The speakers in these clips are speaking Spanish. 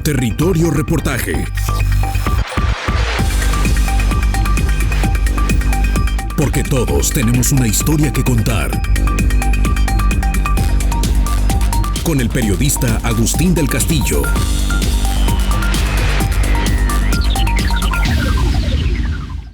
Territorio Reportaje. Porque todos tenemos una historia que contar. Con el periodista Agustín del Castillo.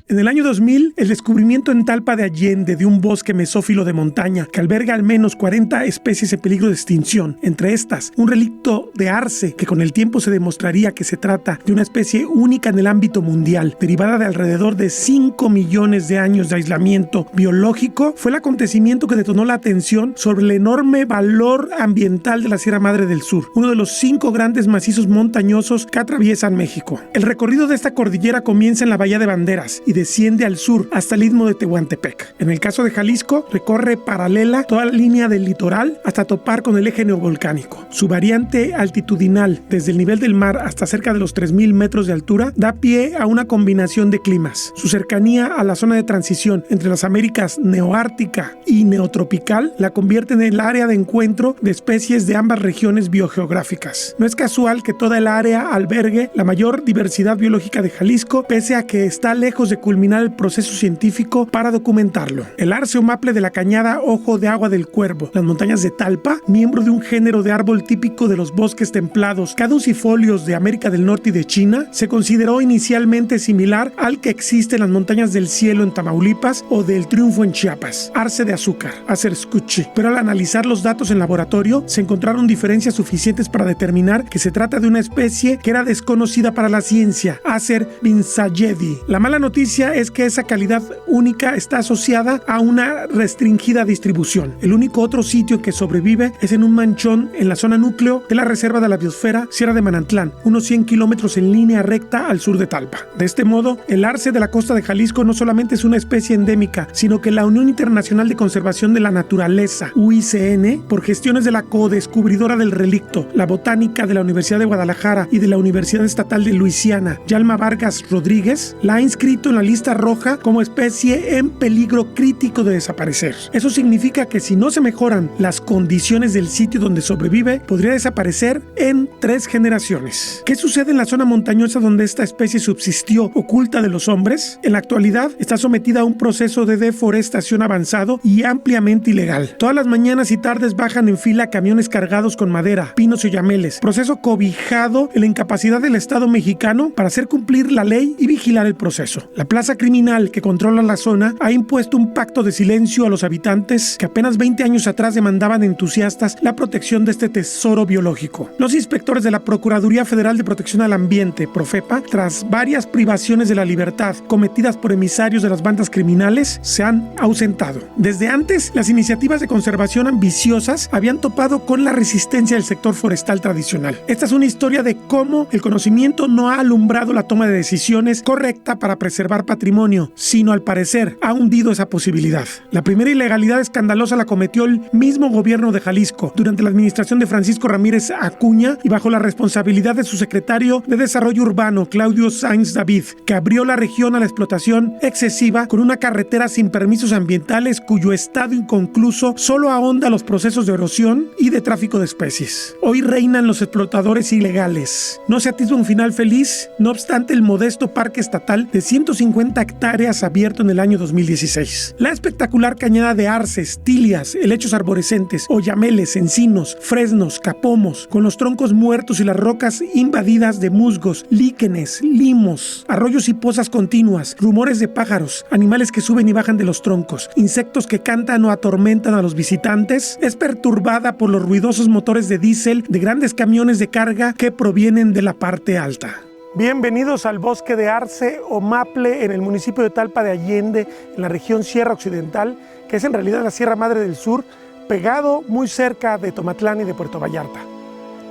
En el año 2000, el descubrimiento en Talpa de Allende de un bosque mesófilo de montaña que alberga al menos 40 especies en peligro de extinción. Entre estas, un relicto de arce que con el tiempo se demostraría que se trata de una especie única en el ámbito mundial, derivada de alrededor de 5 millones de años de aislamiento biológico, fue el acontecimiento que detonó la atención sobre el enorme valor ambiental de la Sierra Madre del Sur, uno de los 5 grandes macizos montañosos que atraviesan México. El recorrido de esta cordillera comienza en la Bahía de Banderas y desciende al sur hasta el istmo de Tehuantepec. En el caso de Jalisco, recorre paralela toda la línea del litoral hasta topar con el eje neovolcánico. Su variante altitudinal, desde el nivel del mar hasta cerca de los 3,000 metros de altura, da pie a una combinación de climas. Su cercanía a la zona de transición entre las Américas neoártica y neotropical la convierte en el área de encuentro de especies de ambas regiones biogeográficas. No es casual que toda el área albergue la mayor diversidad biológica de Jalisco, pese a que está lejos de culminar el proceso científico para documentarlo. El arce o maple de la cañada Ojo de Agua del Cuervo, las montañas de Talpa, miembro de un género de árbol típico de los bosques templados caducifolios de América del Norte y de China, se consideró inicialmente similar al que existe en las montañas del Cielo en Tamaulipas o del Triunfo en Chiapas, arce de azúcar, Acer scuchi. Pero al analizar los datos en laboratorio, se encontraron diferencias suficientes para determinar que se trata de una especie que era desconocida para la ciencia, Acer vinsayedi. La mala noticia es que esa calidad única está asociada a una restringida distribución. El único otro sitio que sobrevive es en un manchón en la zona núcleo de la Reserva de la Biosfera Sierra de Manantlán, unos 100 kilómetros en línea recta al sur de Talpa. De este modo, el arce de la costa de Jalisco no solamente es una especie endémica, sino que la Unión Internacional de Conservación de la Naturaleza, UICN, por gestiones de la codescubridora del relicto, la botánica de la Universidad de Guadalajara y de la Universidad Estatal de Luisiana, Yalma Vargas Rodríguez, la ha inscrito en la lista roja como especie en peligro crítico de desaparecer. Eso significa que si no se mejoran las condiciones del sitio donde sobrevive, podría desaparecer en 3 generaciones. ¿Qué sucede en la zona montañosa donde esta especie subsistió oculta de los hombres? En la actualidad está sometida a un proceso de deforestación avanzado y ampliamente ilegal. Todas las mañanas y tardes bajan en fila camiones cargados con madera, pinos y oyameles, proceso cobijado en la incapacidad del Estado mexicano para hacer cumplir la ley y vigilar el proceso. La plaza criminal que controla la zona ha impuesto un pacto de silencio a los habitantes que apenas 20 años atrás demandaban entusiastas la protección de este tesoro biológico. Los inspectores de la Procuraduría Federal de Protección al Ambiente, Profepa, tras varias privaciones de la libertad cometidas por emisarios de las bandas criminales, se han ausentado. Desde antes, las iniciativas de conservación ambiciosas habían topado con la resistencia del sector forestal tradicional. Esta es una historia de cómo el conocimiento no ha alumbrado la toma de decisiones correcta para preservar patrimonio, sino al parecer ha hundido esa posibilidad. La primera ilegalidad escandalosa la cometió el mismo gobierno de Jalisco durante la administración de Francisco Ramírez Acuña y bajo la responsabilidad de su secretario de Desarrollo Urbano, Claudio Sainz David, que abrió la región a la explotación excesiva con una carretera sin permisos ambientales cuyo estado inconcluso solo ahonda los procesos de erosión y de tráfico de especies. Hoy reinan los explotadores ilegales. No se atisba un final feliz, no obstante el modesto parque estatal de 150 hectáreas abierto en el año 2016. La espectacular cañada de arces, tilias, helechos arborescentes, oyameles, encinos, fresnos, capomos, con los troncos muertos y las rocas invadidas de musgos, líquenes, limos, arroyos y pozas continuas, rumores de pájaros, animales que suben y bajan de los troncos, insectos que cantan o atormentan a los visitantes, es perturbada por los ruidosos motores de diésel de grandes camiones de carga que provienen de la parte alta. Bienvenidos al bosque de arce o maple en el municipio de Talpa de Allende, en la región Sierra Occidental, que es en realidad la Sierra Madre del Sur, pegado muy cerca de Tomatlán y de Puerto Vallarta.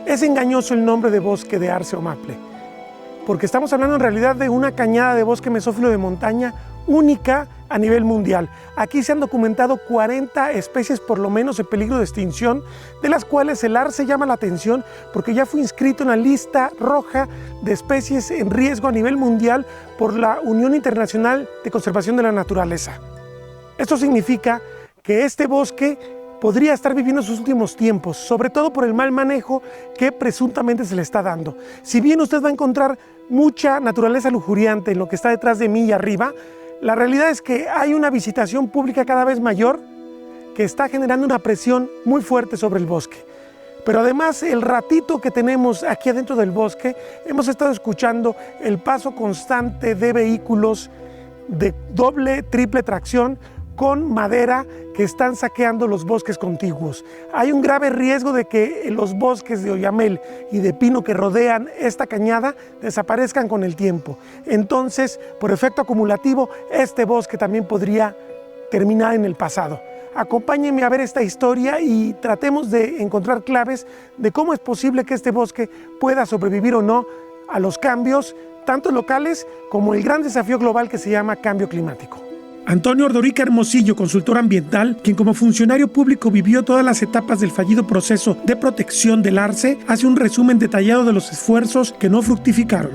Es engañoso el nombre de bosque de arce o maple, porque estamos hablando en realidad de una cañada de bosque mesófilo de montaña única a nivel mundial. Aquí se han documentado 40 especies por lo menos en peligro de extinción, de las cuales el arce llama la atención porque ya fue inscrito en la lista roja de especies en riesgo a nivel mundial por la Unión Internacional de Conservación de la Naturaleza. Esto significa que este bosque podría estar viviendo sus últimos tiempos, sobre todo por el mal manejo que presuntamente se le está dando. Si bien usted va a encontrar mucha naturaleza lujuriante en lo que está detrás de mí y arriba, la realidad es que hay una visitación pública cada vez mayor que está generando una presión muy fuerte sobre el bosque. Pero además, el ratito que tenemos aquí adentro del bosque, hemos estado escuchando el paso constante de vehículos de doble, triple tracción con madera que están saqueando los bosques contiguos. Hay un grave riesgo de que los bosques de oyamel y de pino que rodean esta cañada desaparezcan con el tiempo. Entonces, por efecto acumulativo, este bosque también podría terminar en el pasado. Acompáñenme a ver esta historia y tratemos de encontrar claves de cómo es posible que este bosque pueda sobrevivir o no a los cambios, tanto locales como el gran desafío global que se llama cambio climático. Antonio Ordorica Hermosillo, consultor ambiental, quien como funcionario público vivió todas las etapas del fallido proceso de protección del arce, hace un resumen detallado de los esfuerzos que no fructificaron.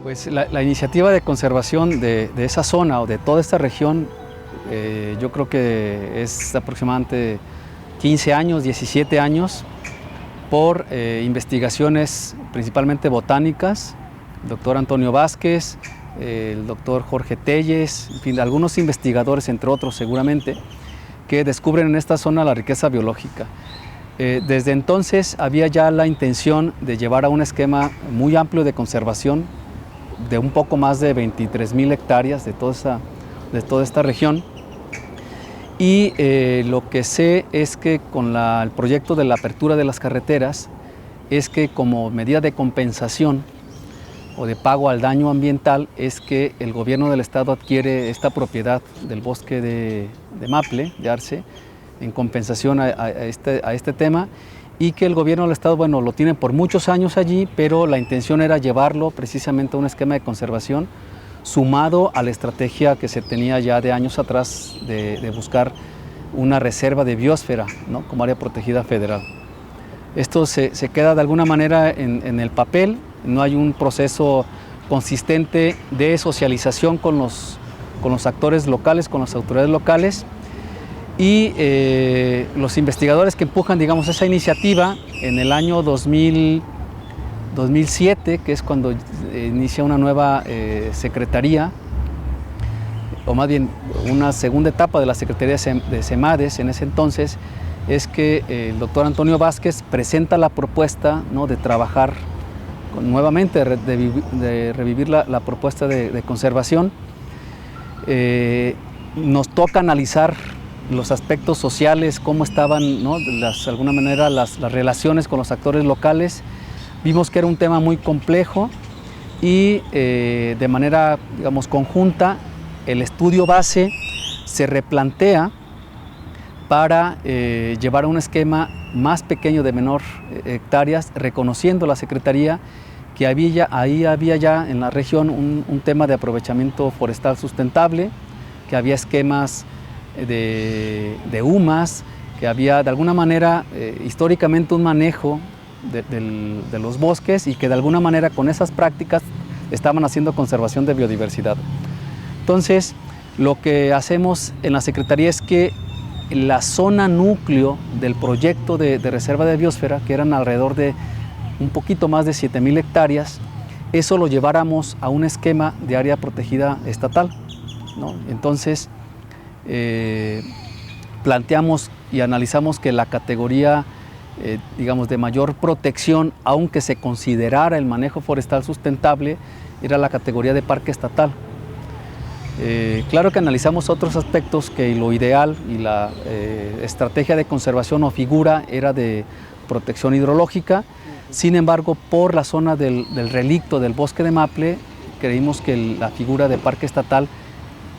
Pues la iniciativa de conservación de esa zona o de toda esta región, yo creo que es aproximadamente 15 años, 17 años, por investigaciones principalmente botánicas, el doctor Antonio Vázquez, el doctor Jorge Telles, en fin, algunos investigadores, entre otros seguramente, que descubren en esta zona la riqueza biológica. Desde entonces había ya la intención de llevar a un esquema muy amplio de conservación de un poco más de 23,000 hectáreas de toda esta región. Y lo que sé es que con el proyecto de la apertura de las carreteras, es que como medida de compensación o de pago al daño ambiental, es que el gobierno del estado adquiere esta propiedad del bosque de maple, de arce, en compensación a este tema, y que el gobierno del estado, bueno, lo tiene por muchos años allí, pero la intención era llevarlo precisamente a un esquema de conservación sumado a la estrategia que se tenía ya de años atrás de buscar una reserva de biosfera, ¿no?, como área protegida federal. Esto se queda de alguna manera en el papel, no hay un proceso consistente de socialización con los actores locales, con las autoridades locales, y los investigadores que empujan, digamos, esa iniciativa en el año 2007, que es cuando inicia una nueva secretaría, o más bien una segunda etapa de la Secretaría de SEMADES en ese entonces, es que el doctor Antonio Vázquez presenta la propuesta, ¿no?, de trabajar nuevamente, de revivir la propuesta de conservación. Nos toca analizar los aspectos sociales, cómo estaban, ¿no?, de alguna manera las relaciones con los actores locales. Vimos que era un tema muy complejo y de manera, digamos, conjunta, el estudio base se replantea para llevar a un esquema más pequeño de menor hectáreas, reconociendo la Secretaría que ahí había ya en la región un tema de aprovechamiento forestal sustentable, que había esquemas de humas, que había de alguna manera históricamente un manejo de los bosques y que de alguna manera con esas prácticas estaban haciendo conservación de biodiversidad. Entonces, lo que hacemos en la Secretaría es que la zona núcleo del proyecto de reserva de biosfera, que eran alrededor de un poquito más de 7,000 hectáreas, eso lo lleváramos a un esquema de área protegida estatal, ¿no? Entonces, planteamos y analizamos que la categoría digamos, de mayor protección, aunque se considerara el manejo forestal sustentable, era la categoría de parque estatal. Claro que analizamos otros aspectos, que lo ideal y la estrategia de conservación o figura era de protección hidrológica. Sin embargo, por la zona del relicto del bosque de maple, creímos que la figura de parque estatal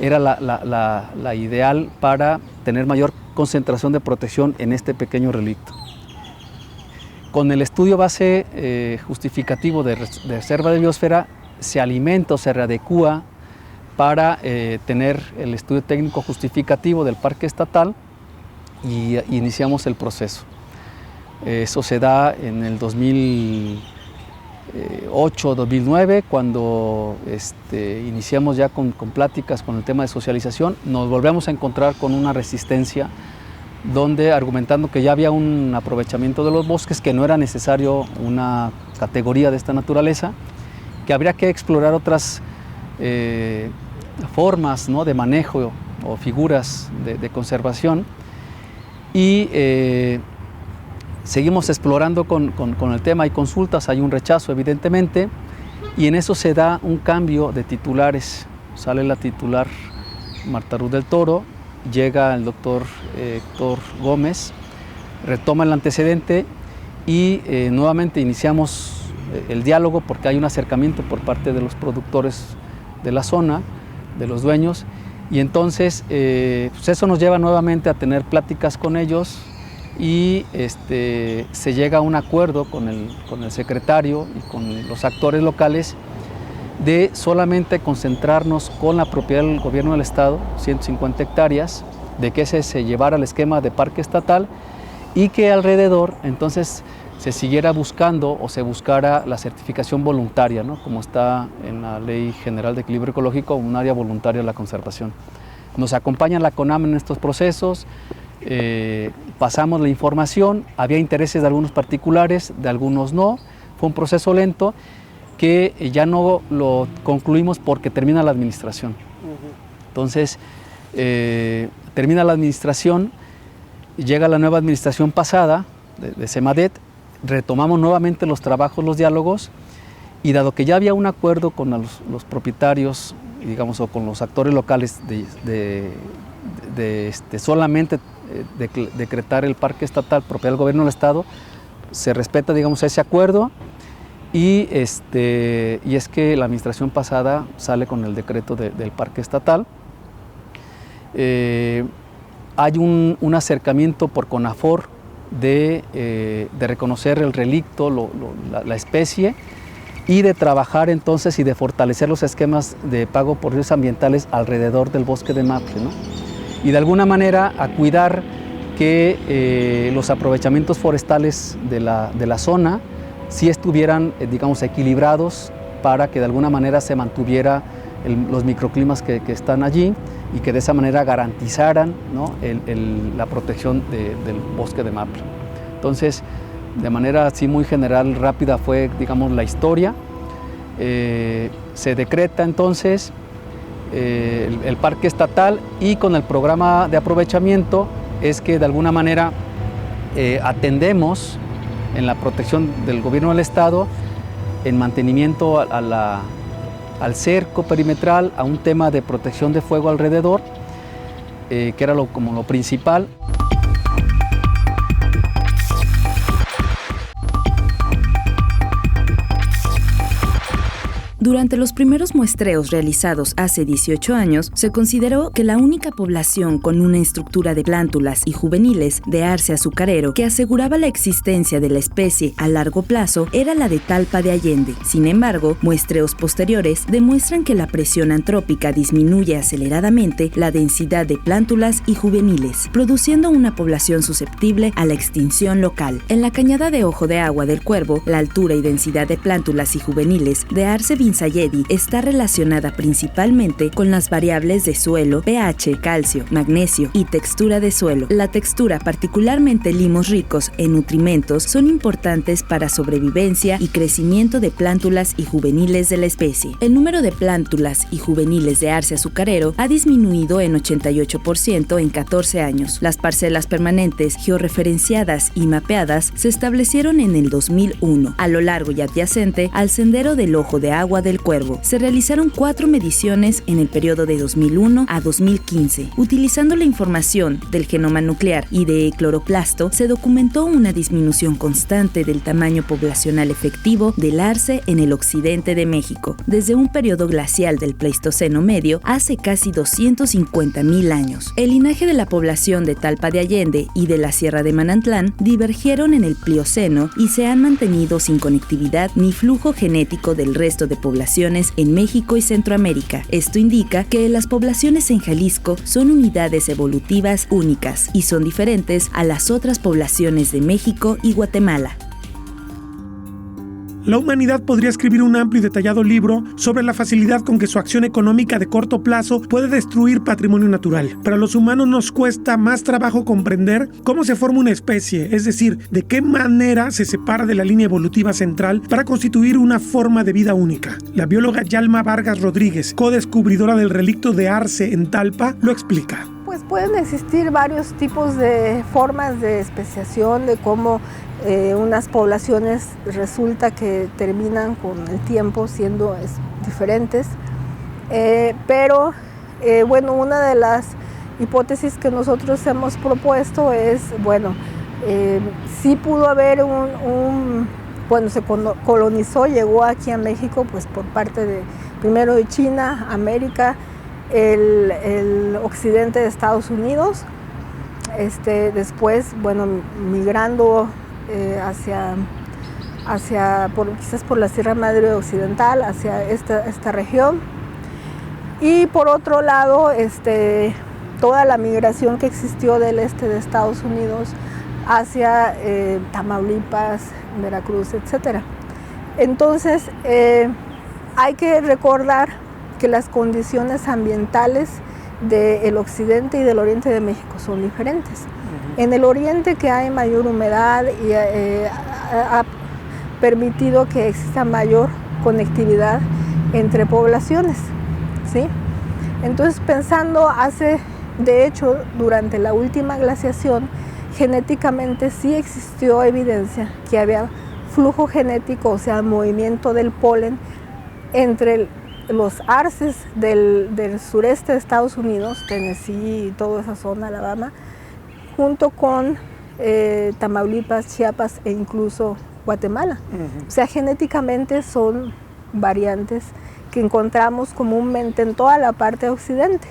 era la ideal para tener mayor concentración de protección en este pequeño relicto. Con el estudio base justificativo de reserva de biosfera se alimenta o se readecúa para tener el estudio técnico justificativo del parque estatal y iniciamos el proceso. Eso se da en el 2008-2009, cuando iniciamos ya con pláticas con el tema de socialización. Nos volvemos a encontrar con una resistencia donde argumentando que ya había un aprovechamiento de los bosques, que no era necesario una categoría de esta naturaleza, que habría que explorar otras formas, ¿no?, de manejo o figuras de conservación, y seguimos explorando con el tema. Hay consultas, hay un rechazo evidentemente, y en eso se da un cambio de titulares. Sale la titular Marta Ruth del Toro, llega el doctor Héctor Gómez, retoma el antecedente y nuevamente iniciamos el diálogo, porque hay un acercamiento por parte de los productores de la zona, de los dueños, y entonces pues eso nos lleva nuevamente a tener pláticas con ellos, y se llega a un acuerdo con el secretario y con los actores locales de solamente concentrarnos con la propiedad del gobierno del estado, 150 hectáreas, de que ese se llevara al esquema de parque estatal, y que alrededor entonces se siguiera buscando o se buscara la certificación voluntaria, ¿no?, como está en la Ley General de Equilibrio Ecológico, un área voluntaria de la conservación. Nos acompaña la CONAM en estos procesos, pasamos la información, había intereses de algunos particulares, de algunos no, fue un proceso lento que ya no lo concluimos porque termina la administración. Entonces, termina la administración, llega la nueva administración pasada de Semadet, retomamos nuevamente los trabajos, los diálogos, y dado que ya había un acuerdo con los propietarios, digamos, o con los actores locales de solamente decretar el parque estatal propiedad del gobierno del estado, se respeta, digamos, ese acuerdo, y es que la administración pasada sale con el decreto del parque estatal. Hay un acercamiento por CONAFOR de reconocer el relicto, la especie, y de trabajar entonces y de fortalecer los esquemas de pago por riesgos ambientales alrededor del bosque de Maple, ¿no? Y de alguna manera a cuidar que los aprovechamientos forestales de la zona sí estuvieran, digamos, equilibrados, para que de alguna manera se mantuviera los microclimas que están allí, y que de esa manera garantizaran, ¿no?, la protección del bosque de Maple. Entonces, de manera así muy general, rápida, fue, digamos, la historia. Se decreta entonces el parque estatal, y con el programa de aprovechamiento es que de alguna manera atendemos en la protección del gobierno del estado, en mantenimiento al cerco perimetral, a un tema de protección de fuego alrededor, que era como lo principal. Durante los primeros muestreos realizados hace 18 años, se consideró que la única población con una estructura de plántulas y juveniles de arce azucarero que aseguraba la existencia de la especie a largo plazo era la de Talpa de Allende. Sin embargo, muestreos posteriores demuestran que la presión antrópica disminuye aceleradamente la densidad de plántulas y juveniles, produciendo una población susceptible a la extinción local. En la cañada de Ojo de Agua del Cuervo, la altura y densidad de plántulas y juveniles de arce Vinsayedi está relacionada principalmente con las variables de suelo, pH, calcio, magnesio y textura de suelo. La textura, particularmente limos ricos en nutrimentos, son importantes para sobrevivencia y crecimiento de plántulas y juveniles de la especie. El número de plántulas y juveniles de arce azucarero ha disminuido en 88% en 14 años. Las parcelas permanentes georreferenciadas y mapeadas se establecieron en el 2001, a lo largo y adyacente al sendero del Ojo de Agua del Cuervo. Se realizaron 4 mediciones en el periodo de 2001 a 2015. Utilizando la información del genoma nuclear y de cloroplasto, se documentó una disminución constante del tamaño poblacional efectivo del arce en el occidente de México, desde un periodo glacial del Pleistoceno medio hace casi 250,000 años. El linaje de la población de Talpa de Allende y de la Sierra de Manantlán divergieron en el Plioceno y se han mantenido sin conectividad ni flujo genético del resto de poblaciones en México y Centroamérica. Esto indica que las poblaciones en Jalisco son unidades evolutivas únicas y son diferentes a las otras poblaciones de México y Guatemala. La humanidad podría escribir un amplio y detallado libro sobre la facilidad con que su acción económica de corto plazo puede destruir patrimonio natural. Pero a los humanos nos cuesta más trabajo comprender cómo se forma una especie, es decir, de qué manera se separa de la línea evolutiva central para constituir una forma de vida única. La bióloga Yalma Vargas Rodríguez, co-descubridora del relicto de Arce en Talpa, lo explica. Pues pueden existir varios tipos de formas de especiación, de cómo unas poblaciones resulta que terminan con el tiempo siendo diferentes, pero bueno, una de las hipótesis que nosotros hemos propuesto es, bueno, sí pudo haber cuando se colonizó, llegó aquí a México, pues por parte de, primero de China, América, el occidente de Estados Unidos, después, bueno, migrando quizás por la Sierra Madre Occidental, hacia esta región. Y por otro lado, toda la migración que existió del este de Estados Unidos hacia Tamaulipas, Veracruz, etc. Entonces, hay que recordar que las condiciones ambientales del occidente y del oriente de México son diferentes. En el oriente, que hay mayor humedad y ha permitido que exista mayor conectividad entre poblaciones, ¿sí? Entonces, pensando de hecho, durante la última glaciación, genéticamente sí existió evidencia que había flujo genético, o sea, movimiento del polen entre los arces del sureste de Estados Unidos, Tennessee y toda esa zona, Alabama, junto con Tamaulipas, Chiapas e incluso Guatemala. O sea, genéticamente son variantes que encontramos comúnmente en toda la parte occidente.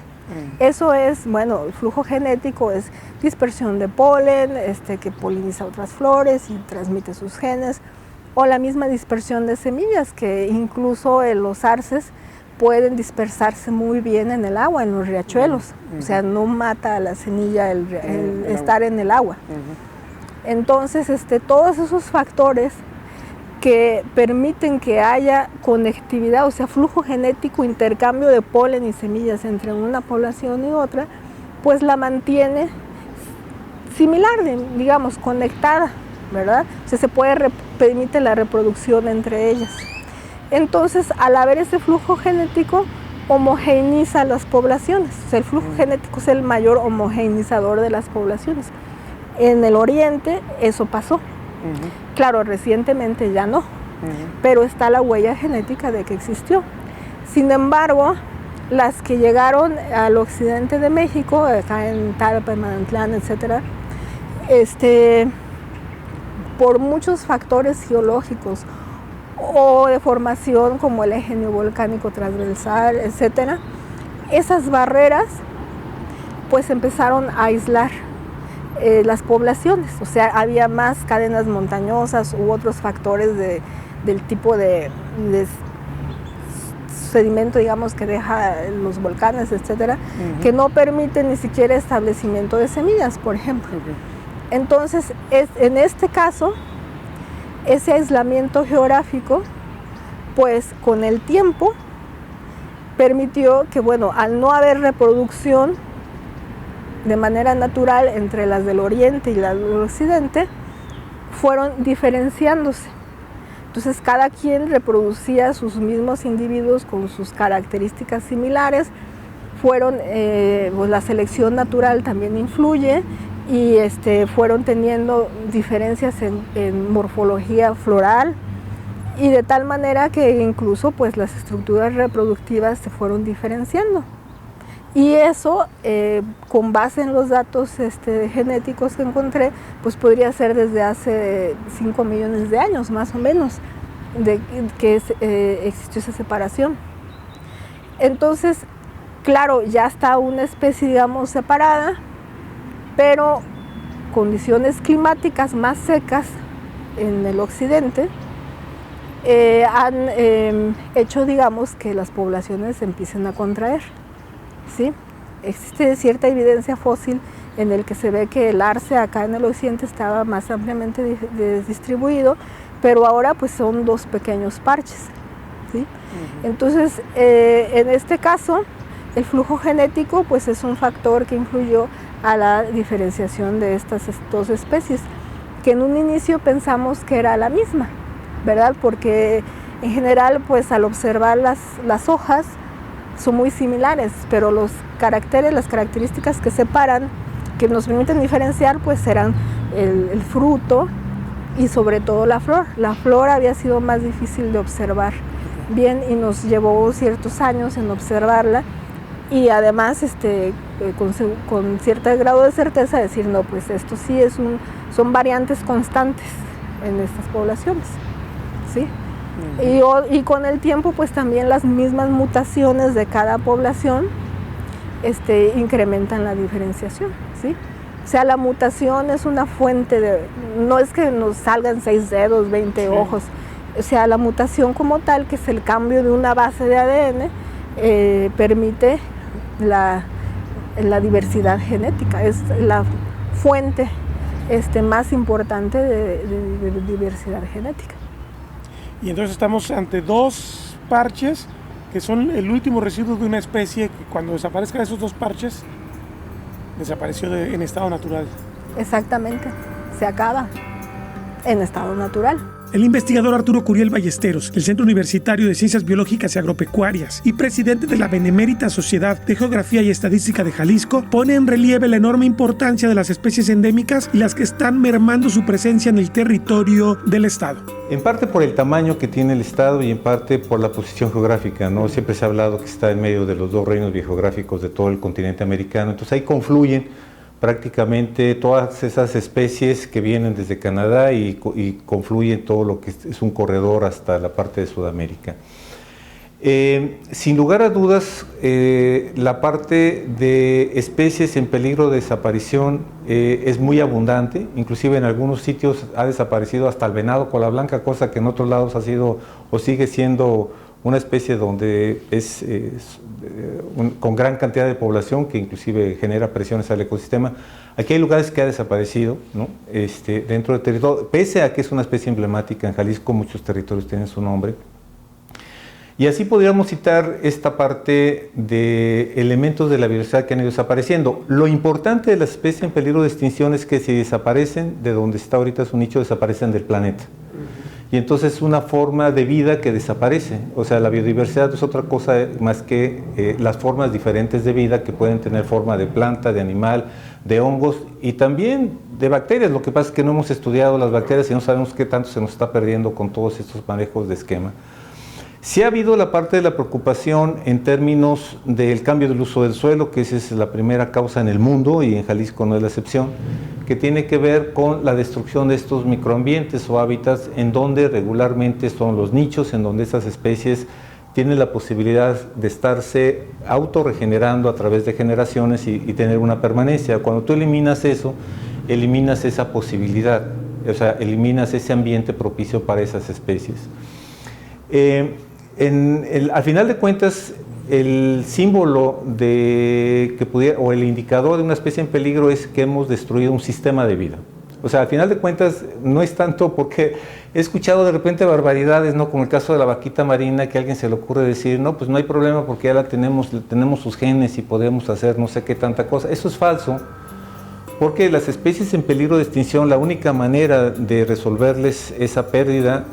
Eso es, bueno, el flujo genético es dispersión de polen, que poliniza otras flores y transmite sus genes, o la misma dispersión de semillas, que incluso en los arces pueden dispersarse muy bien en el agua, en los riachuelos. O sea, no mata a la semilla el estar en el agua. Entonces, todos esos factores que permiten que haya conectividad, o sea, flujo genético, intercambio de polen y semillas entre una población y otra, pues la mantiene similar, digamos, conectada, ¿verdad? O sea, permite la reproducción entre ellas. Entonces, al haber ese flujo genético, homogeneiza las poblaciones. O sea, el flujo genético es el mayor homogeneizador de las poblaciones. En el oriente eso pasó. Claro, recientemente ya no, pero está la huella genética de que existió. Sin embargo, las que llegaron al occidente de México, acá en Talpa, en Manantlán, etc., por muchos factores geológicos o de formación como el eje neovolcánico transversal, etc., esas barreras pues empezaron a aislar las poblaciones. O sea, había más cadenas montañosas u otros factores del tipo de sedimento, digamos, que deja los volcanes, etcétera, que no permiten ni siquiera establecimiento de semillas, por ejemplo. Entonces, en este caso, ese aislamiento geográfico, pues con el tiempo permitió que, bueno, al no haber reproducción de manera natural entre las del oriente y las del occidente, fueron diferenciándose. Entonces, cada quien reproducía sus mismos individuos con sus características similares. Pues la selección natural también influye y fueron teniendo diferencias en morfología floral, y de tal manera que incluso pues las estructuras reproductivas se fueron diferenciando. Y eso, con base en los datos genéticos que encontré, pues podría ser desde hace 5 millones de años, más o menos, que existió esa separación. Entonces, claro, ya está una especie, digamos, separada, pero condiciones climáticas más secas en el occidente han hecho, digamos, que las poblaciones se empiecen a contraer. ¿Sí? Existe cierta evidencia fósil en el que se ve que el arce acá en el occidente estaba más ampliamente distribuido, pero ahora pues son 2 pequeños parches, ¿sí? Entonces, en este caso, el flujo genético pues es un factor que influyó a la diferenciación de estas 2 especies, que en un inicio pensamos que era la misma, ¿verdad? Porque en general, pues al observar las hojas son muy similares, pero los caracteres, las características que separan, que nos permiten diferenciar, pues serán el fruto y sobre todo la flor. La flor había sido más difícil de observar bien y nos llevó ciertos años en observarla y además con cierto grado de certeza decir, no, pues esto sí son variantes constantes en estas poblaciones, ¿sí? Y con el tiempo, pues también las mismas mutaciones de cada población incrementan la diferenciación, ¿sí? O sea, la mutación es una fuente no es que nos salgan 6 dedos, 20 ojos, o sea, la mutación como tal, que es el cambio de una base de ADN, permite la diversidad genética, es la fuente más importante de diversidad genética. Y entonces estamos ante 2 parches que son el último residuo de una especie que cuando desaparezcan esos 2 parches, desapareció en estado natural. Exactamente, se acaba en estado natural. El investigador Arturo Curiel Ballesteros, del Centro Universitario de Ciencias Biológicas y Agropecuarias y presidente de la Benemérita Sociedad de Geografía y Estadística de Jalisco, pone en relieve la enorme importancia de las especies endémicas y las que están mermando su presencia en el territorio del estado. En parte por el tamaño que tiene el estado y en parte por la posición geográfica, ¿no? Siempre se ha hablado que está en medio de los 2 reinos biogeográficos de todo el continente americano, entonces ahí confluyen prácticamente todas esas especies que vienen desde Canadá y confluyen todo lo que es un corredor hasta la parte de Sudamérica. Sin lugar a dudas, la parte de especies en peligro de desaparición es muy abundante, inclusive en algunos sitios ha desaparecido hasta el venado cola blanca, cosa que en otros lados ha sido o sigue siendo una especie donde con gran cantidad de población que inclusive genera presiones al ecosistema. Aquí hay lugares que ha desaparecido, ¿no? Dentro del territorio, pese a que es una especie emblemática en Jalisco, muchos territorios tienen su nombre. Y así podríamos citar esta parte de elementos de la biodiversidad que han ido desapareciendo. Lo importante de las especies en peligro de extinción es que si desaparecen de donde está ahorita su nicho, desaparecen del planeta. Y entonces es una forma de vida que desaparece. O sea, la biodiversidad es otra cosa más que las formas diferentes de vida que pueden tener forma de planta, de animal, de hongos y también de bacterias. Lo que pasa es que no hemos estudiado las bacterias y no sabemos qué tanto se nos está perdiendo con todos estos manejos de esquema. Sí ha habido la parte de la preocupación en términos del cambio del uso del suelo, que esa es la primera causa en el mundo y en Jalisco no es la excepción, que tiene que ver con la destrucción de estos microambientes o hábitats en donde regularmente son los nichos, en donde estas especies tienen la posibilidad de estarse autorregenerando a través de generaciones y tener una permanencia. Cuando tú eliminas eso, eliminas esa posibilidad, o sea, eliminas ese ambiente propicio para esas especies. Al final de cuentas, el símbolo o el indicador de una especie en peligro es que hemos destruido un sistema de vida. O sea, al final de cuentas, no es tanto porque he escuchado de repente barbaridades, ¿no? Como el caso de la vaquita marina, que a alguien se le ocurre decir, no, pues no hay problema porque ya tenemos sus genes y podemos hacer no sé qué tanta cosa. Eso es falso, porque las especies en peligro de extinción, la única manera de resolverles esa pérdida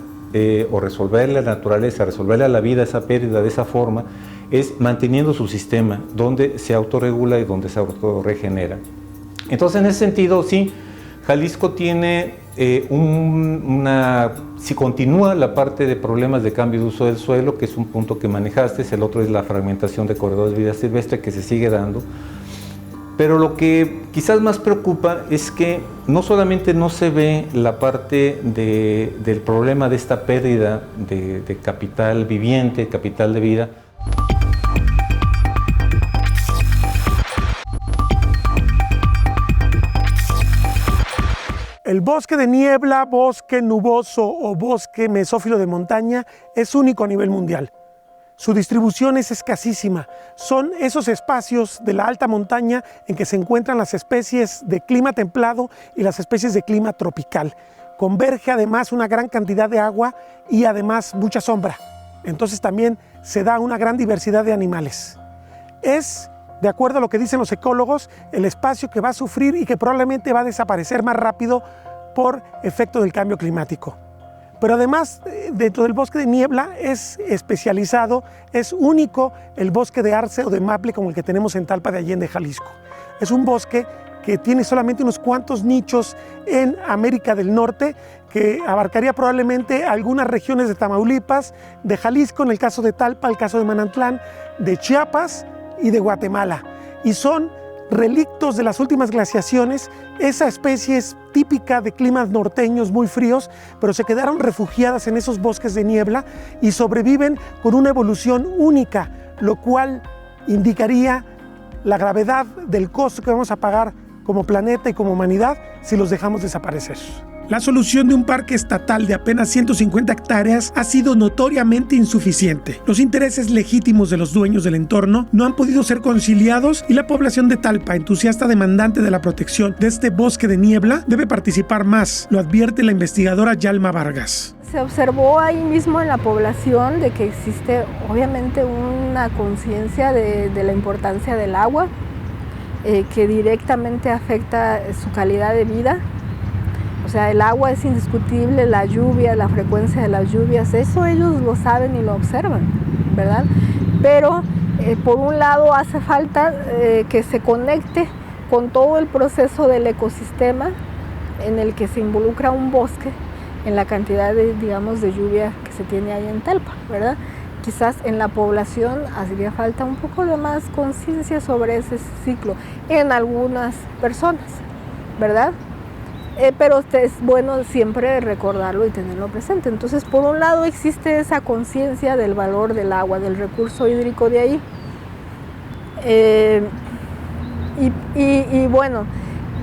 o resolverle a la naturaleza, resolverle a la vida esa pérdida de esa forma, es manteniendo su sistema, donde se autorregula y donde se autorregenera. Entonces, en ese sentido, sí, Jalisco tiene si continúa la parte de problemas de cambio de uso del suelo, que es un punto que manejaste, el otro es la fragmentación de corredores de vida silvestre que se sigue dando. Pero lo que quizás más preocupa es que no solamente no se ve la parte del problema de esta pérdida de capital viviente, capital de vida. El bosque de niebla, bosque nuboso o bosque mesófilo de montaña es único a nivel mundial. Su distribución es escasísima. Son esos espacios de la alta montaña en que se encuentran las especies de clima templado y las especies de clima tropical. converge además una gran cantidad de agua y además mucha sombra. Entonces también se da una gran diversidad de animales. Es, de acuerdo a lo que dicen los ecólogos, el espacio que va a sufrir y que probablemente va a desaparecer más rápido por efecto del cambio climático. Pero además, dentro del bosque de niebla es especializado, es único el bosque de arce o de maple como el que tenemos en Talpa de Allende, Jalisco. Es un bosque que tiene solamente unos cuantos nichos en América del Norte, que abarcaría probablemente algunas regiones de Tamaulipas, de Jalisco, en el caso de Talpa, el caso de Manantlán, de Chiapas y de Guatemala. Y son relictos de las últimas glaciaciones. Esa especie es típica de climas norteños muy fríos, pero se quedaron refugiadas en esos bosques de niebla y sobreviven con una evolución única, lo cual indicaría la gravedad del costo que vamos a pagar como planeta y como humanidad si los dejamos desaparecer. La solución de un parque estatal de apenas 150 hectáreas ha sido notoriamente insuficiente. Los intereses legítimos de los dueños del entorno no han podido ser conciliados y la población de Talpa, entusiasta demandante de la protección de este bosque de niebla, debe participar más, lo advierte la investigadora Yalma Vargas. Se observó ahí mismo en la población de que existe obviamente una conciencia de la importancia del agua, que directamente afecta su calidad de vida. O sea, el agua es indiscutible, la lluvia, la frecuencia de las lluvias, eso ellos lo saben y lo observan, ¿verdad? Pero por un lado hace falta que se conecte con todo el proceso del ecosistema en el que se involucra un bosque en la cantidad de, digamos, de lluvia que se tiene ahí en Talpa, ¿verdad? Quizás en la población haría falta un poco de más conciencia sobre ese ciclo en algunas personas, ¿verdad? Pero es bueno siempre recordarlo y tenerlo presente. Entonces, por un lado existe esa conciencia del valor del agua, del recurso hídrico de ahí. Y bueno,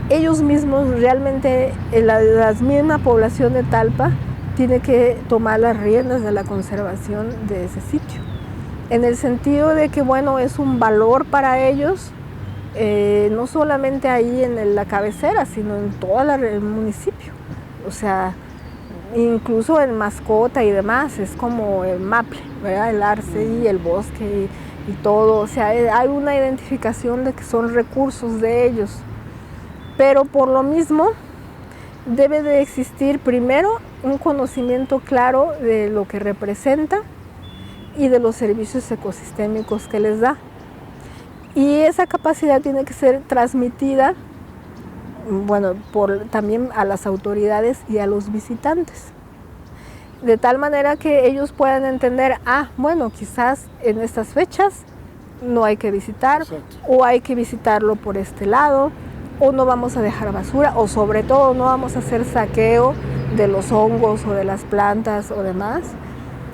ellos mismos realmente, la misma población de Talpa tiene que tomar las riendas de la conservación de ese sitio. En el sentido de que, bueno, es un valor para ellos, no solamente ahí en la cabecera, sino en todo el municipio. O sea, incluso en mascota y demás, es como el maple, ¿verdad? El arce y el bosque y todo. O sea, hay una identificación de que son recursos de ellos. Pero por lo mismo, debe de existir primero un conocimiento claro de lo que representa y de los servicios ecosistémicos que les da. Y esa capacidad tiene que ser transmitida, bueno, también a las autoridades y a los visitantes. De tal manera que ellos puedan entender, bueno, quizás en estas fechas no hay que visitar, exacto, o hay que visitarlo por este lado, o no vamos a dejar basura, o sobre todo no vamos a hacer saqueo de los hongos o de las plantas o demás,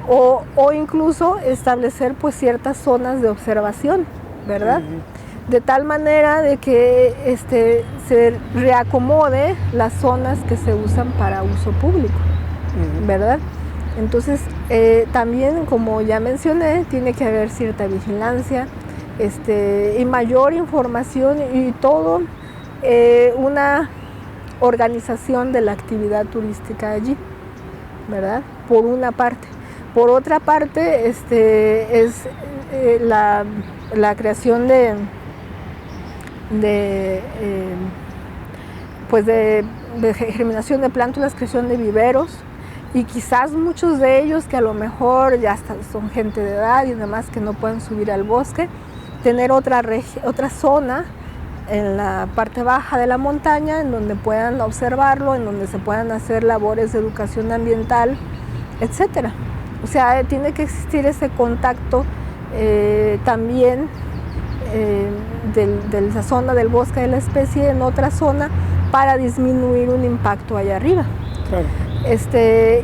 o incluso establecer pues ciertas zonas de observación, ¿verdad? De tal manera de que se reacomode las zonas que se usan para uso público, ¿verdad? Entonces, también, como ya mencioné, tiene que haber cierta vigilancia y mayor información y todo, una organización de la actividad turística allí, ¿verdad? Por una parte. Por otra parte, es la creación de germinación de plántulas, creación de viveros, y quizás muchos de ellos que a lo mejor ya son gente de edad y demás que no pueden subir al bosque, tener otra zona en la parte baja de la montaña en donde puedan observarlo, en donde se puedan hacer labores de educación ambiental, etcétera. O sea, tiene que existir ese contacto también de esa zona del bosque de la especie en otra zona para disminuir un impacto allá arriba. Claro.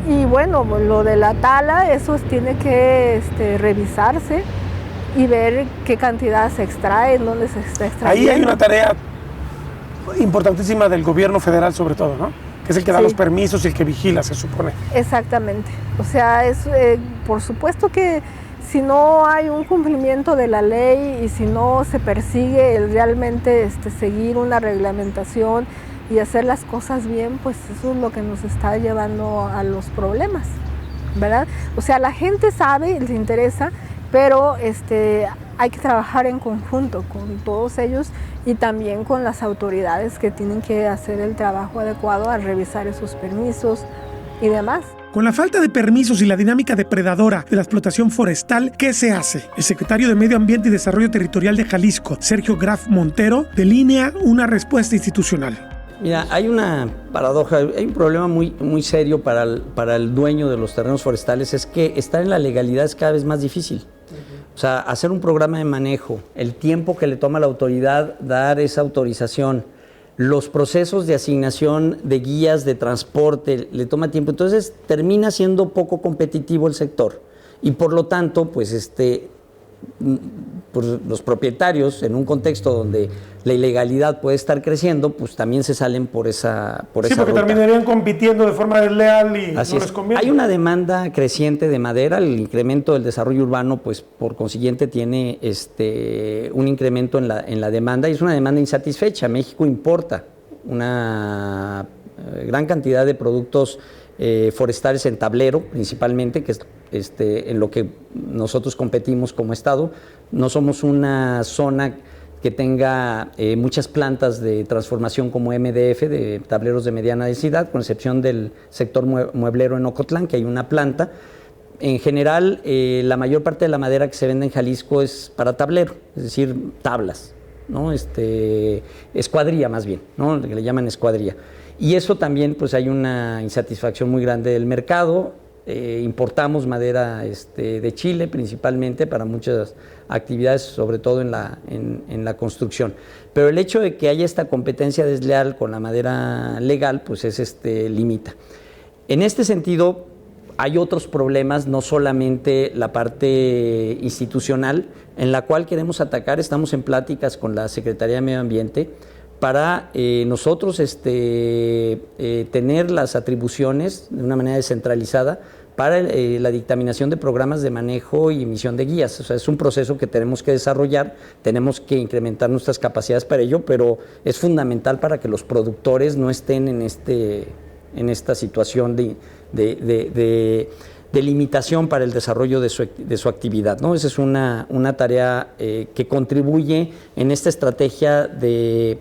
Y bueno, lo de la tala, eso tiene que revisarse y ver qué cantidad se extrae, dónde se está extrayendo. Ahí hay una tarea importantísima del gobierno federal sobre todo, ¿no? Que es el que da los permisos y el que vigila, se supone. Exactamente. O sea, por supuesto que si no hay un cumplimiento de la ley y si no se persigue el realmente seguir una reglamentación y hacer las cosas bien, pues eso es lo que nos está llevando a los problemas, ¿verdad? O sea, la gente sabe, les interesa, pero hay que trabajar en conjunto con todos ellos y también con las autoridades que tienen que hacer el trabajo adecuado a revisar esos permisos y demás. Con la falta de permisos y la dinámica depredadora de la explotación forestal, ¿qué se hace? El secretario de Medio Ambiente y Desarrollo Territorial de Jalisco, Sergio Graf Montero, delinea una respuesta institucional. Mira, hay una paradoja, hay un problema muy serio para el dueño de los terrenos forestales, es que estar en la legalidad es cada vez más difícil. O sea, hacer un programa de manejo, el tiempo que le toma a la autoridad dar esa autorización, los procesos de asignación de guías de transporte, le toma tiempo. Entonces termina siendo poco competitivo el sector y por lo tanto, pues los propietarios en un contexto donde la ilegalidad puede estar creciendo, pues también se salen por esa porque ruta. terminarían compitiendo de forma desleal y Así no les conviene. Hay una demanda creciente de madera, el incremento del desarrollo urbano, pues por consiguiente tiene un incremento en la demanda y es una demanda insatisfecha. México importa una gran cantidad de productos forestales en tablero, principalmente, que es en lo que nosotros competimos como Estado. No somos una zona que tenga muchas plantas de transformación como MDF, de tableros de mediana densidad, con excepción del sector mueblero en Ocotlán, que hay una planta. En general, la mayor parte de la madera que se vende en Jalisco es para tablero, es decir, tablas, ¿no? Escuadría más bien, ¿no? Le llaman escuadría. Y eso también, pues hay una insatisfacción muy grande del mercado. Importamos madera de Chile principalmente para muchas actividades, sobre todo en la construcción. Pero el hecho de que haya esta competencia desleal con la madera legal, pues limita. En este sentido, hay otros problemas, no solamente la parte institucional, en la cual queremos atacar. Estamos en pláticas con la Secretaría de Medio Ambiente para nosotros tener las atribuciones de una manera descentralizada para la dictaminación de programas de manejo y emisión de guías. O sea, es un proceso que tenemos que desarrollar, tenemos que incrementar nuestras capacidades para ello, pero es fundamental para que los productores no estén en esta situación de limitación para el desarrollo de su actividad, ¿no? Esa es una tarea que contribuye en esta estrategia de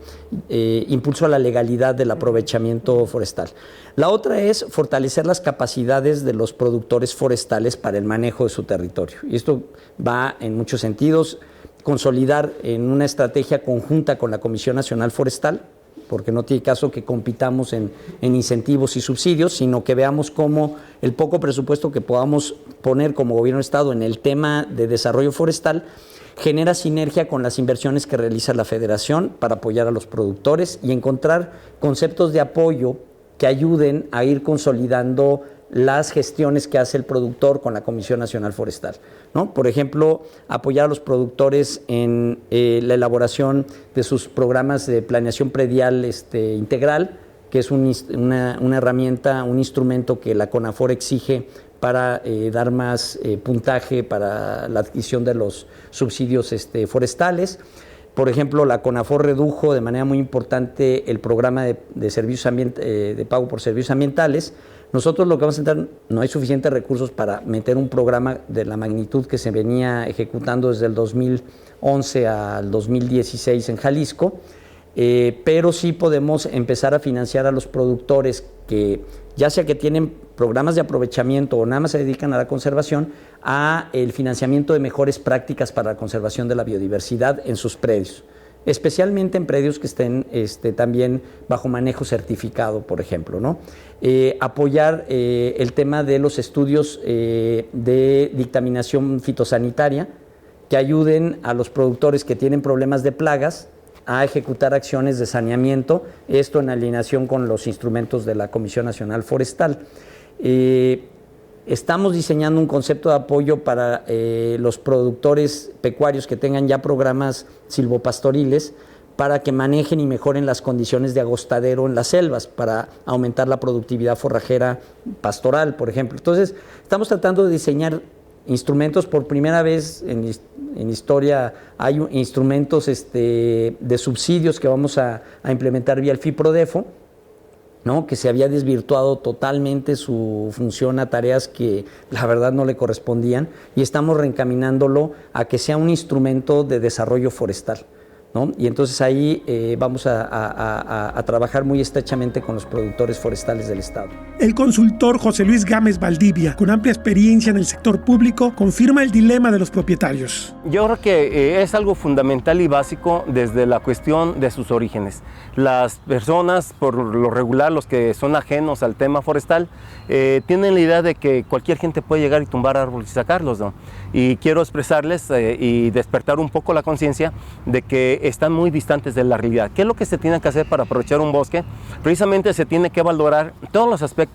impulso a la legalidad del aprovechamiento forestal. La otra es fortalecer las capacidades de los productores forestales para el manejo de su territorio. Y esto va en muchos sentidos, consolidar en una estrategia conjunta con la Comisión Nacional Forestal, porque no tiene caso que compitamos en incentivos y subsidios, sino que veamos cómo el poco presupuesto que podamos poner como gobierno de Estado en el tema de desarrollo forestal genera sinergia con las inversiones que realiza la Federación para apoyar a los productores y encontrar conceptos de apoyo que ayuden a ir consolidando las gestiones que hace el productor con la Comisión Nacional Forestal, ¿no? Por ejemplo, apoyar a los productores en la elaboración de sus programas de planeación predial integral, que es una herramienta, un instrumento que la CONAFOR exige para dar más puntaje para la adquisición de los subsidios forestales. Por ejemplo, la CONAFOR redujo de manera muy importante el programa de servicios de pago por servicios ambientales. Nosotros lo que vamos a intentar, no hay suficientes recursos para meter un programa de la magnitud que se venía ejecutando desde el 2011 al 2016 en Jalisco, pero sí podemos empezar a financiar a los productores que, ya sea que tienen programas de aprovechamiento o nada más se dedican a la conservación, a el financiamiento de mejores prácticas para la conservación de la biodiversidad en sus predios, especialmente en predios que estén también bajo manejo certificado, por ejemplo, ¿no? Apoyar el tema de los estudios de dictaminación fitosanitaria que ayuden a los productores que tienen problemas de plagas a ejecutar acciones de saneamiento, esto en alineación con los instrumentos de la Comisión Nacional Forestal. Estamos diseñando un concepto de apoyo para los productores pecuarios que tengan ya programas silvopastoriles para que manejen y mejoren las condiciones de agostadero en las selvas, para aumentar la productividad forrajera pastoral, por ejemplo. Entonces, estamos tratando de diseñar instrumentos por primera vez en historia hay instrumentos de subsidios que vamos a implementar vía el FIPRODEFO, ¿no? Que se había desvirtuado totalmente su función a tareas que la verdad no le correspondían, y estamos reencaminándolo a que sea un instrumento de desarrollo forestal, ¿no? Y entonces ahí vamos a trabajar muy estrechamente con los productores forestales del Estado. El consultor José Luis Gámez Valdivia, con amplia experiencia en el sector público, confirma el dilema de los propietarios. Yo creo que es algo fundamental y básico desde la cuestión de sus orígenes. Las personas, por lo regular, los que son ajenos al tema forestal, tienen la idea de que cualquier gente puede llegar y tumbar árboles y sacarlos, ¿no? Y quiero expresarles y despertar un poco la conciencia de que están muy distantes de la realidad. ¿Qué es lo que se tiene que hacer para aprovechar un bosque? Precisamente se tiene que valorar todos los aspectos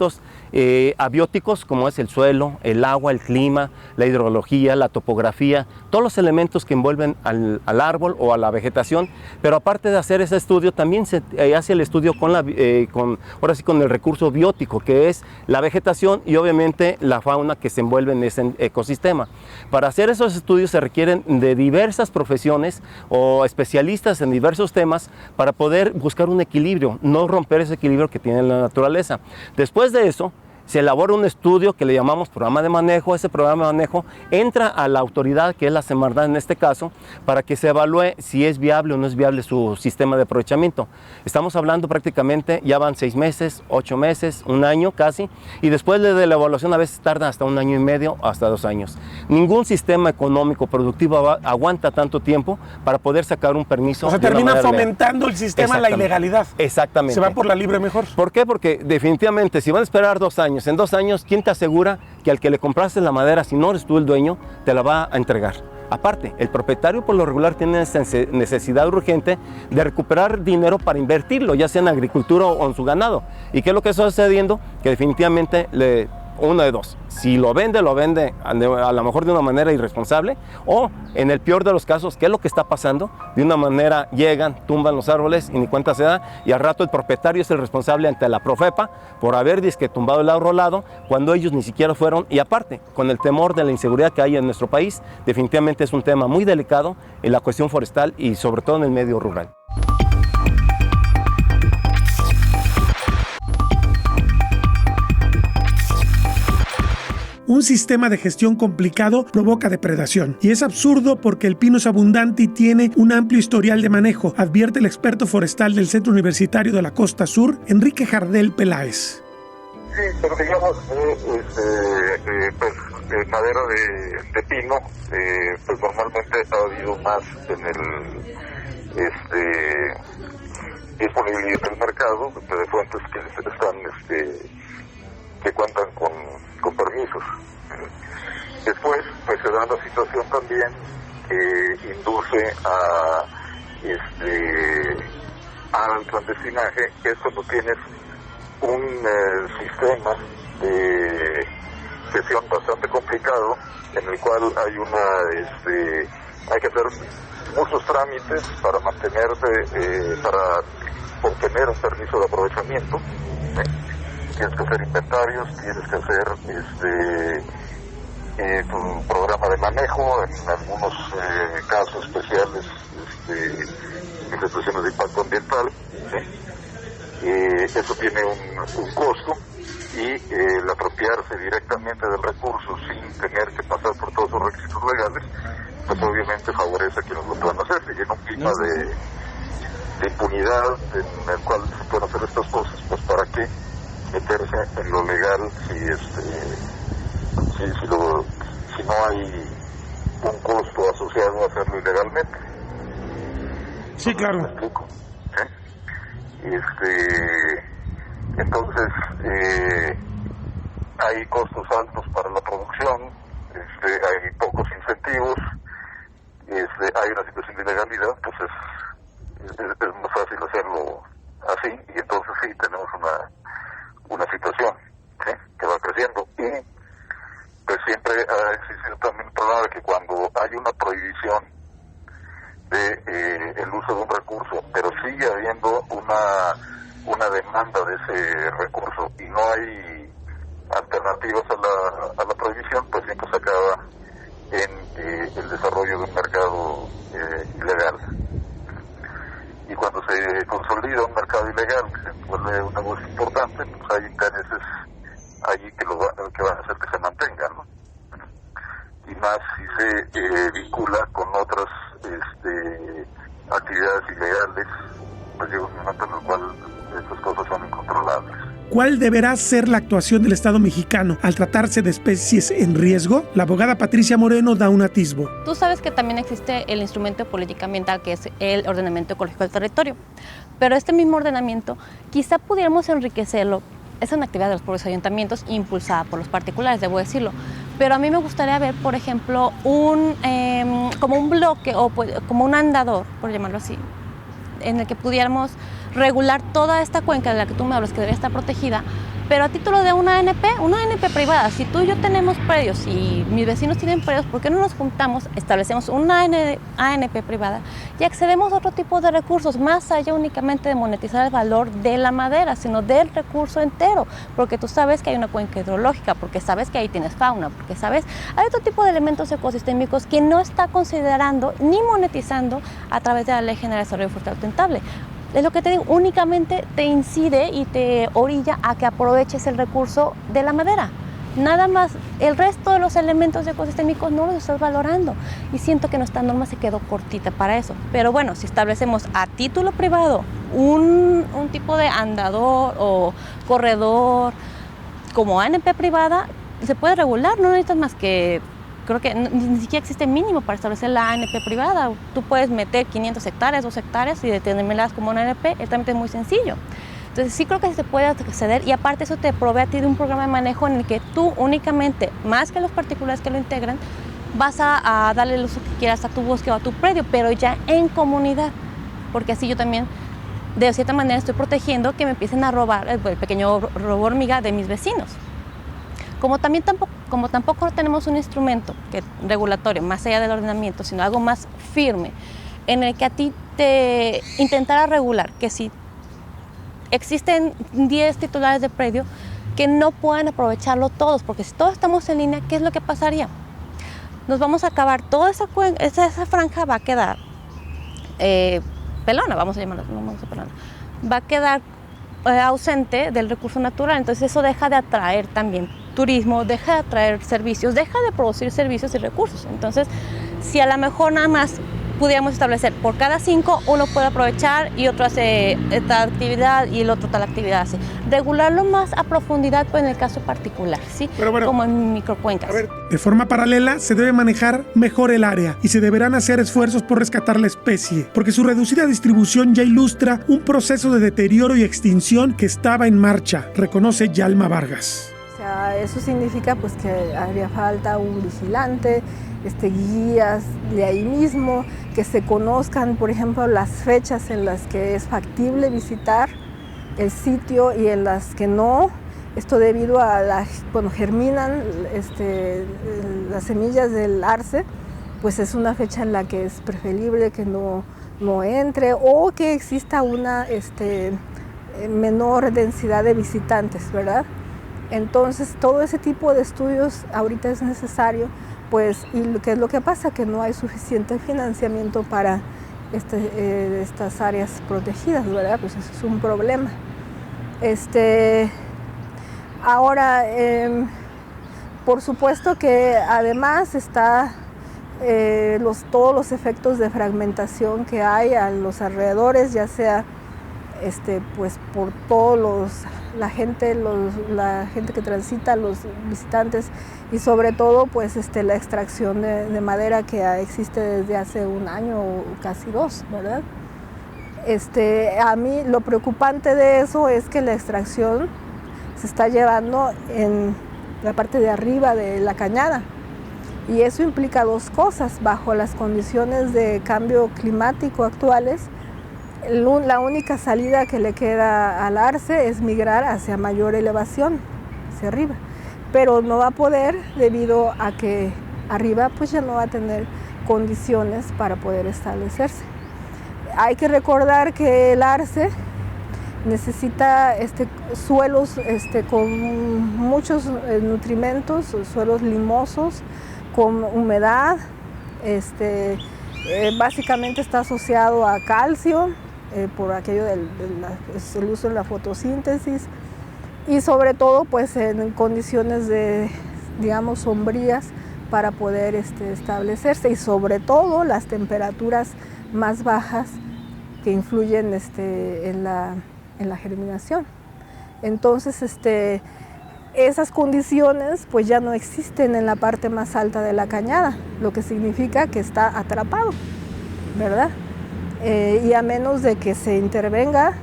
abióticos, como es el suelo, el agua, el clima, la hidrología, la topografía, todos los elementos que envuelven al árbol o a la vegetación. Pero aparte de hacer ese estudio, también se hace el estudio con el recurso biótico, que es la vegetación y obviamente la fauna que se envuelve en ese ecosistema. Para hacer esos estudios se requieren de diversas profesiones o especialistas en diversos temas para poder buscar un equilibrio, no romper ese equilibrio que tiene la naturaleza. Después de eso, se elabora un estudio que le llamamos programa de manejo. Ese programa de manejo entra a la autoridad, que es la Semarnat en este caso, para que se evalúe si es viable o no es viable su sistema de aprovechamiento. Estamos hablando prácticamente, ya van 6 meses, 8 meses, 1 año casi, y después de la evaluación a veces tarda hasta 1 año y medio, hasta 2 años. Ningún sistema económico productivo aguanta tanto tiempo para poder sacar un permiso. O sea, termina fomentando el sistema la ilegalidad. Exactamente. Se va por la libre mejor. ¿Por qué? Porque definitivamente si van a esperar 2 años, en 2 años, ¿quién te asegura que al que le compraste la madera, si no eres tú el dueño, te la va a entregar? Aparte, el propietario por lo regular tiene esa necesidad urgente de recuperar dinero para invertirlo, ya sea en agricultura o en su ganado. ¿Y qué es lo que está sucediendo? Que definitivamente una de dos: si lo vende a lo mejor de una manera irresponsable, o en el peor de los casos, ¿qué es lo que está pasando? De una manera llegan, tumban los árboles y ni cuenta se da, y al rato el propietario es el responsable ante la Profepa por haber tumbado el arbolado cuando ellos ni siquiera fueron. Y aparte, con el temor de la inseguridad que hay en nuestro país, definitivamente es un tema muy delicado en la cuestión forestal y sobre todo en el medio rural. Un sistema de gestión complicado provoca depredación. Y es absurdo porque el pino es abundante y tiene un amplio historial de manejo, advierte el experto forestal del Centro Universitario de la Costa Sur, Enrique Jardel Peláez. Sí, pero digamos, madera de pino, pues normalmente ha habido más en el disponibilidad del mercado de fuentes que están que cuentan con permisos. Después, pues se da la situación también que induce al clandestinaje, que es cuando tienes un sistema de gestión bastante complicado, en el cual hay que hacer muchos trámites para para obtener un permiso de aprovechamiento. Tienes que hacer inventarios, tienes que hacer tu programa de manejo, en algunos casos especiales, situaciones de impacto ambiental. Eso tiene un costo, y el apropiarse directamente del recurso sin tener que pasar por todos los requisitos legales, pues obviamente favorece a quienes lo puedan hacer. Y en un clima de impunidad en el cual se pueden hacer estas cosas, pues para qué meterse en lo legal si no hay un costo asociado a hacerlo ilegalmente. Sí, claro. ¿Me explico? Entonces hay costos altos para la producción, hay pocos incentivos, hay una situación de ilegalidad, pues es más fácil hacerlo así, y entonces sí tenemos una situación que va creciendo. Y pues siempre ha existido también el problema de que cuando hay una prohibición de el uso de un recurso, pero sigue habiendo una demanda de ese recurso y no hay alternativas a la prohibición, pues siempre se acaba en el desarrollo de un mercado ilegal. Y cuando se consolida un mercado ilegal, que se vuelve un negocio importante, pues hay intereses allí que van a hacer que se mantenga, ¿no? Y más si se vincula con otras actividades ilegales, pues llega un momento en el cual estas cosas son incontrolables. ¿Cuál deberá ser la actuación del Estado mexicano al tratarse de especies en riesgo? La abogada Patricia Moreno da un atisbo. Tú sabes que también existe el instrumento de política ambiental, que es el ordenamiento ecológico del territorio, pero este mismo ordenamiento quizá pudiéramos enriquecerlo. Es una actividad de los propios ayuntamientos impulsada por los particulares, debo decirlo, pero a mí me gustaría ver, por ejemplo, como un bloque o como un andador, por llamarlo así, en el que pudiéramos regular toda esta cuenca de la que tú me hablas, que debería estar protegida, pero a título de una ANP privada. Si tú y yo tenemos predios y mis vecinos tienen predios, ¿por qué no nos juntamos, establecemos una ANP privada y accedemos a otro tipo de recursos, más allá únicamente de monetizar el valor de la madera, sino del recurso entero? Porque tú sabes que hay una cuenca hidrológica, porque sabes que ahí tienes fauna, porque sabes, hay otro tipo de elementos ecosistémicos que no está considerando ni monetizando a través de la Ley General de Desarrollo Forestal Sustentable. Es lo que te digo, únicamente te incide y te orilla a que aproveches el recurso de la madera. Nada más, el resto de los elementos ecosistémicos no los estás valorando. Y siento que nuestra norma se quedó cortita para eso. Pero bueno, si establecemos a título privado un tipo de andador o corredor como ANP privada, se puede regular, no necesitas más que... Creo que ni siquiera existe mínimo para establecer la ANP privada. Tú puedes meter 500 hectáreas, 2 hectáreas y determinarlas como una ANP. El trámite es muy sencillo. Entonces sí creo que se puede acceder y aparte eso te provee a ti de un programa de manejo en el que tú únicamente, más que los particulares que lo integran, vas a darle el uso que quieras a tu bosque o a tu predio, pero ya en comunidad. Porque así yo también, de cierta manera, estoy protegiendo que me empiecen a robar el pequeño robo hormiga de mis vecinos. Como tampoco tenemos un instrumento regulatorio más allá del ordenamiento, sino algo más firme, en el que a ti te intentara regular que si existen 10 titulares de predio, que no puedan aprovecharlo todos, porque si todos estamos en línea, ¿qué es lo que pasaría? Nos vamos a acabar, toda esa franja va a quedar pelona, vamos a llamarlo, no vamos a pelona, va a quedar ausente del recurso natural, entonces eso deja de atraer también turismo, deja de atraer servicios, deja de producir servicios y recursos. Entonces, si a lo mejor nada más pudiéramos establecer por cada 5 uno puede aprovechar y otro hace tal actividad y el otro tal actividad hace. Regularlo más a profundidad pues, en el caso particular, ¿sí? Bueno, como en microcuencas. De forma paralela, se debe manejar mejor el área y se deberán hacer esfuerzos por rescatar la especie, porque su reducida distribución ya ilustra un proceso de deterioro y extinción que estaba en marcha, reconoce Yalma Vargas. O sea, eso significa pues que haría falta un vigilante, guías de ahí mismo, que se conozcan, por ejemplo, las fechas en las que es factible visitar el sitio y en las que no. Esto debido a cuando germinan las semillas del arce, pues es una fecha en la que es preferible que no entre o que exista una menor densidad de visitantes, ¿verdad? Entonces, todo ese tipo de estudios ahorita es necesario, pues, y ¿qué es lo que pasa? Que no hay suficiente financiamiento para estas áreas protegidas, ¿verdad? Pues eso es un problema. Ahora, por supuesto que además está todos los efectos de fragmentación que hay a los alrededores, ya sea pues por todos la gente que transita, los visitantes y sobre todo pues la extracción de madera que existe desde hace un año o casi 2, ¿verdad? A mí lo preocupante de eso es que la extracción se está llevando en la parte de arriba de la cañada y eso implica 2 cosas. Bajo las condiciones de cambio climático actuales, la única salida que le queda al arce es migrar hacia mayor elevación, hacia arriba, pero no va a poder debido a que arriba pues ya no va a tener condiciones para poder establecerse. Hay que recordar que el arce necesita suelos con muchos nutrimentos, suelos limosos, con humedad, Básicamente está asociado a calcio, por aquello del uso en la fotosíntesis, y sobre todo pues en condiciones digamos sombrías para poder establecerse, y sobre todo las temperaturas más bajas que influyen en la germinación. Entonces esas condiciones pues ya no existen en la parte más alta de la cañada, lo que significa que está atrapado, ¿verdad? Y a menos de que se intervenga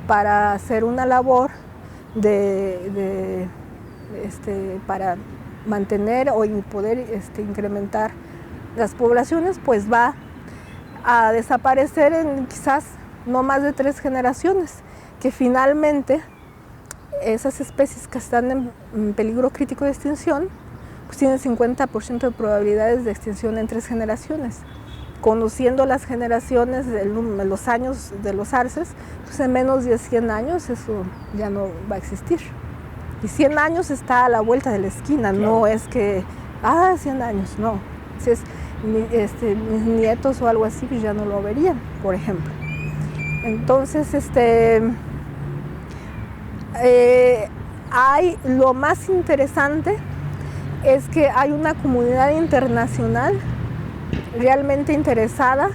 para hacer una labor para mantener o poder incrementar las poblaciones, pues va a desaparecer en quizás no más de 3 generaciones, que finalmente esas especies que están en peligro crítico de extinción pues tienen 50% de probabilidades de extinción en 3 generaciones. Conociendo las generaciones, los años de los arces, pues en menos de 100 años eso ya no va a existir. Y 100 años está a la vuelta de la esquina, claro. No es que, 100 años, no. Entonces, mis nietos o algo así pues ya no lo verían, por ejemplo. Entonces, lo más interesante es que hay una comunidad internacional realmente interesada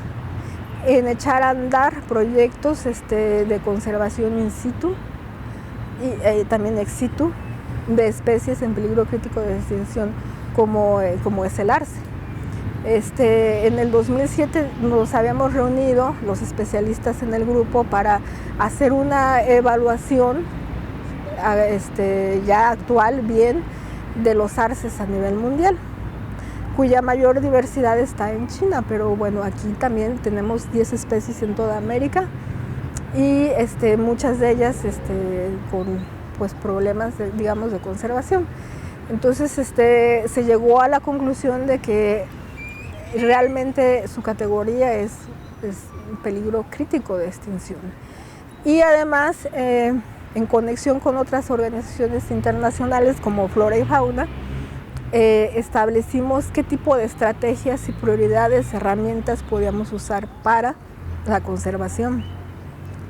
en echar a andar proyectos de conservación in situ y también ex situ de especies en peligro crítico de extinción como es el arce. En el 2007 nos habíamos reunido los especialistas en el grupo para hacer una evaluación ya actual bien de los arces a nivel mundial, cuya mayor diversidad está en China, pero bueno, aquí también tenemos 10 especies en toda América y muchas de ellas con pues, problemas de conservación. Entonces se llegó a la conclusión de que realmente su categoría es un peligro crítico de extinción. Y además, en conexión con otras organizaciones internacionales como Flora y Fauna, establecimos qué tipo de estrategias y prioridades, herramientas podíamos usar para la conservación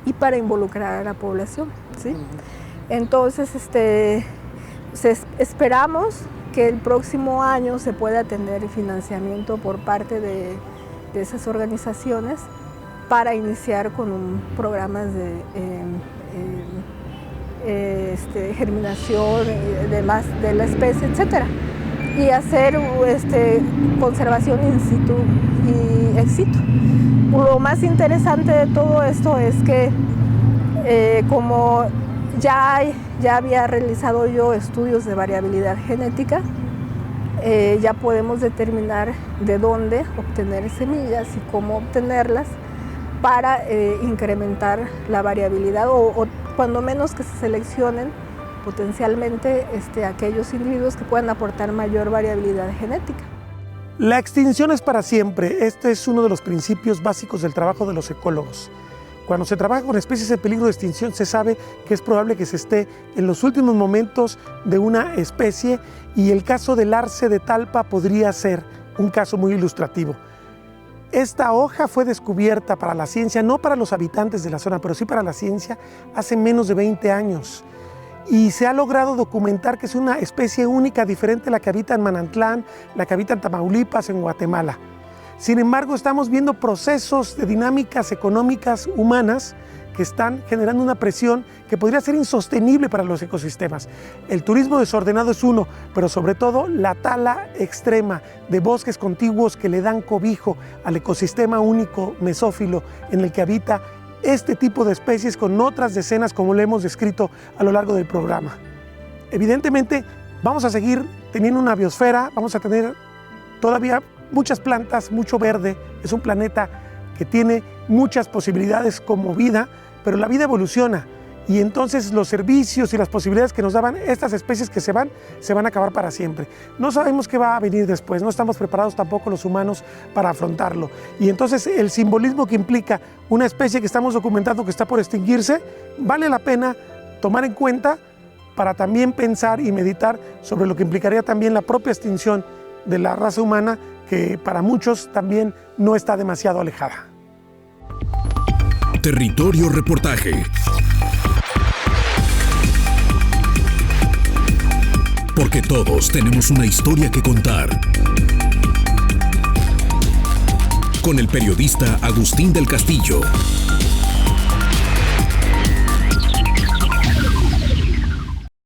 y para involucrar a la población, ¿sí? Entonces, esperamos que el próximo año se pueda tener financiamiento por parte de esas organizaciones para iniciar con programas de germinación de la especie, etcétera, y hacer conservación in situ y ex situ. Lo más interesante de todo esto es que como ya había realizado yo estudios de variabilidad genética, ya podemos determinar de dónde obtener semillas y cómo obtenerlas para incrementar la variabilidad o cuando menos que se seleccionen potencialmente aquellos individuos que puedan aportar mayor variabilidad genética. La extinción es para siempre. Este es uno de los principios básicos del trabajo de los ecólogos. Cuando se trabaja con especies en peligro de extinción, se sabe que es probable que se esté en los últimos momentos de una especie, y el caso del arce de Talpa podría ser un caso muy ilustrativo. Esta hoja fue descubierta para la ciencia, no para los habitantes de la zona, pero sí para la ciencia, hace menos de 20 años. Y se ha logrado documentar que es una especie única, diferente a la que habita en Manantlán, la que habita en Tamaulipas, en Guatemala. Sin embargo, estamos viendo procesos de dinámicas económicas humanas que están generando una presión que podría ser insostenible para los ecosistemas. El turismo desordenado es uno, pero sobre todo la tala extrema de bosques contiguos que le dan cobijo al ecosistema único mesófilo en el que habita este tipo de especies con otras decenas como lo hemos descrito a lo largo del programa. Evidentemente, vamos a seguir teniendo una biosfera, vamos a tener todavía muchas plantas, mucho verde. Es un planeta que tiene muchas posibilidades como vida, pero la vida evoluciona y entonces los servicios y las posibilidades que nos daban estas especies que se van a acabar para siempre. No sabemos qué va a venir después, no estamos preparados tampoco los humanos para afrontarlo. Y entonces el simbolismo que implica una especie que estamos documentando que está por extinguirse, vale la pena tomar en cuenta para también pensar y meditar sobre lo que implicaría también la propia extinción de la raza humana que para muchos también no está demasiado alejada. Territorio Reportaje. Porque todos tenemos una historia que contar. Con el periodista Agustín del Castillo.